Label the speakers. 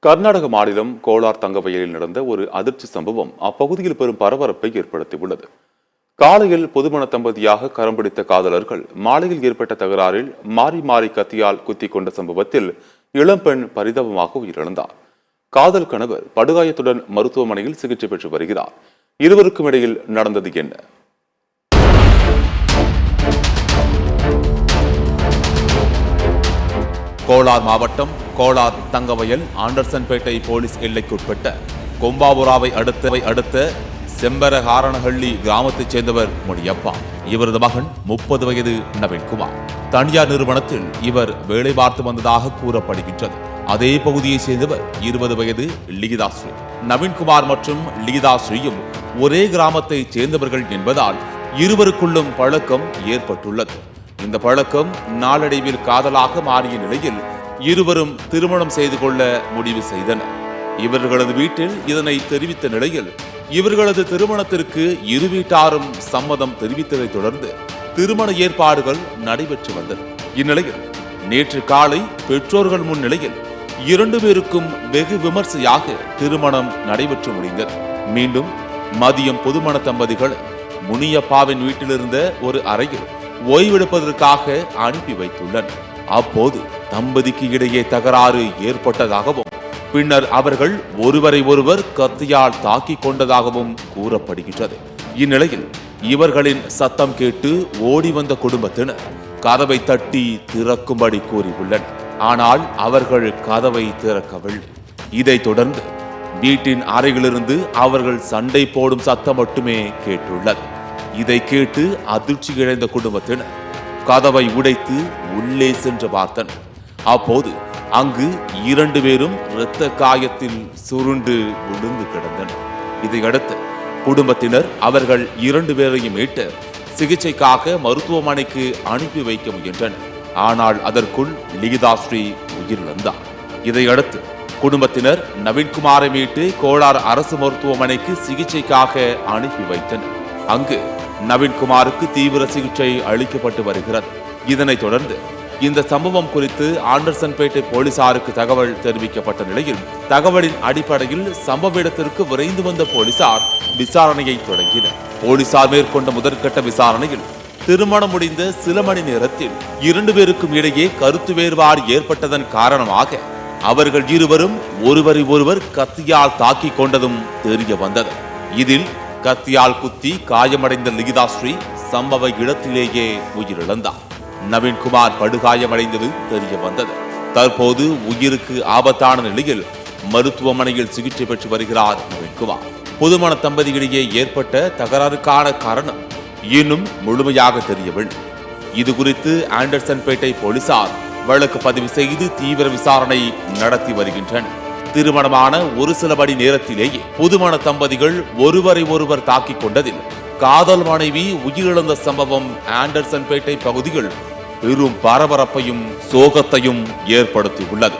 Speaker 1: கர்நாடக மாநிலம் கோலார் தங்கவயலில் நடந்த ஒரு அதிர்ச்சி சம்பவம் அப்பகுதியில் பெரும் பரபரப்பை ஏற்படுத்தியுள்ளது. காலையில் புதுமண தம்பதியாக கரம் பிடித்த காதலர்கள் மாலையில் ஏற்பட்ட தகராறில் மாறி மாறி கத்தியால் குத்திக் கொண்ட சம்பவத்தில் இளம்பெண் பரிதாபமாக உயிரிழந்தார். காதல் கணவர் படுகாயத்துடன் மருத்துவமனையில் சிகிச்சை பெற்று வருகிறார். இருவருக்கும் இடையில் நடந்தது என்ன? கோலார் மாவட்டம் கோலார் தங்கவயல் ஆண்டர்சன்பேட்டை போலீஸ் எல்லைக்குட்பட்ட கொம்பாபுராவை அடுத்த செம்பரஹாரணஹள்ளி கிராமத்தைச் சேர்ந்தவர் முனியப்பா. இவரது மகன் 30 வயது நவீன்குமார். தனியார் நிறுவனத்தில் இவர் வேலை பார்த்து வந்ததாக கூறப்படுகின்றது. அதே பகுதியைச் சேர்ந்தவர் 20 வயது லீதாஸ்ரீ. நவீன்குமார் மற்றும் லீதாஸ்ரீயும் ஒரே கிராமத்தைச் சேர்ந்தவர்கள் என்பதால் இருவருக்குள்ளும் பழக்கம் ஏற்பட்டுள்ளது. இந்த பழக்கம் நாளடைவில் காதலாக மாறிய நிலையில் இருவரும் திருமணம் செய்து கொள்ள முடிவு செய்தனர். இவர்களது வீட்டில் இதனை தெரிவித்த நிலையில் இவர்களது திருமணத்திற்கு இரு வீட்டாரும் சம்மதம் தெரிவித்ததை தொடர்ந்து திருமண ஏற்பாடுகள் நடைபெற்று வந்தன. இந்நிலையில் நேற்று காலை பெற்றோர்கள் முன்னிலையில் 2 பேருக்கும் வெகு விமர்சையாக திருமணம் நடைபெற்று முடிந்தது. மீண்டும் மதியம் புதுமண தம்பதிகள் முனியப்பாவின் வீட்டிலிருந்த ஒரு அறையில் ஓய்வெடுப்பதற்காக அனுப்பி வைத்துள்ளனர். அப்போது தம்பதிக்கு இடையே தகராறு ஏற்பட்டதாகவும் பின்னர் அவர்கள் ஒருவரை ஒருவர் கத்தியால் தாக்கிக் கொண்டதாகவும் கூறப்படுகின்றது. இந்நிலையில் இவர்களின் சத்தம் கேட்டு ஓடி வந்த குடும்பத்தினர் கதவை தட்டி திறக்கும்படி கூறியுள்ளனர். ஆனால் அவர்கள் கதவை திறக்கவில்லை. இதைத் தொடர்ந்து வீட்டின் அறையிலிருந்து அவர்கள் சண்டை போடும் சத்தம் மட்டுமே கேட்டுள்ளது. இதை கேட்டு அதிர்ச்சி இழந்த குடும்பத்தினர் கதவை உடைத்து உள்ளே சென்று பார்த்தனர். அப்போது அங்கு 2 பேரும் இரத்த காயத்தில் சுருண்டு விழுந்து கிடந்தனர். இதையடுத்து குடும்பத்தினர் அவர்கள் 2 பேரையும் மீட்டு சிகிச்சைக்காக மருத்துவமனைக்கு அனுப்பி வைக்க முயன்றனர். ஆனால் அதற்குள் லீதாஸ்ரீ உயிரிழந்தார். இதையடுத்து குடும்பத்தினர் நவீன்குமாரை மீட்டு கோலார் அரசு மருத்துவமனைக்கு சிகிச்சைக்காக அனுப்பி வைத்தனர். அங்கு நவீன்குமாருக்கு தீவிர சிகிச்சை அளிக்கப்பட்டு வருகிறது. இதனைத் தொடர்ந்து இந்த சம்பவம் குறித்து ஆண்டர்சன்பேட்டை போலீசாருக்கு தகவல் தெரிவிக்கப்பட்ட நிலையில் தகவலின் அடிப்படையில் சம்பவ இடத்திற்கு விரைந்து வந்த போலீசார் விசாரணையை தொடங்கினர். போலீசார் மேற்கொண்ட முதற்கட்ட விசாரணையில் திருமணம் முடிந்த சில மணி நேரத்தில் 2 பேருக்கும் இடையே கருத்து வேறுபாடு ஏற்பட்டதன் காரணமாக அவர்கள் இருவரும் ஒருவரை ஒருவர் கத்தியால் தாக்கிக் கொண்டதும் தெரிய வந்தது. இதில் கத்தியால் குத்தி காயமடைந்த லீதாஸ்ரீ சம்பவ இடத்திலேயே உயிரிழந்தார். நவீன்குமார் படுகாயமடைந்தது தெரிய வந்தது. தற்போது உயிருக்கு ஆபத்தான நிலையில் மருத்துவமனையில் சிகிச்சை பெற்று வருகிறார் நவீன்குமார். புதுமண தம்பதியிடையே ஏற்பட்ட தகராறுக்கான காரணம் இன்னும் முழுமையாக தெரியவில்லை. இது குறித்து ஆண்டர்சன்பேட்டை போலீசார் வழக்கு பதிவு செய்து தீவிர விசாரணை நடத்தி வருகின்றனர். திருமணமான ஒரு சில மணி நேரத்திலேயே புதுமண தம்பதிகள் ஒருவரை ஒருவர் தாக்கிக் கொண்டதில் காதல் மனைவி உயிரிழந்த சம்பவம் ஆண்டர்சன்பேட்டை பகுதியில் பெரும் பரபரப்பையும் சோகத்தையும் ஏற்படுத்தியுள்ளது.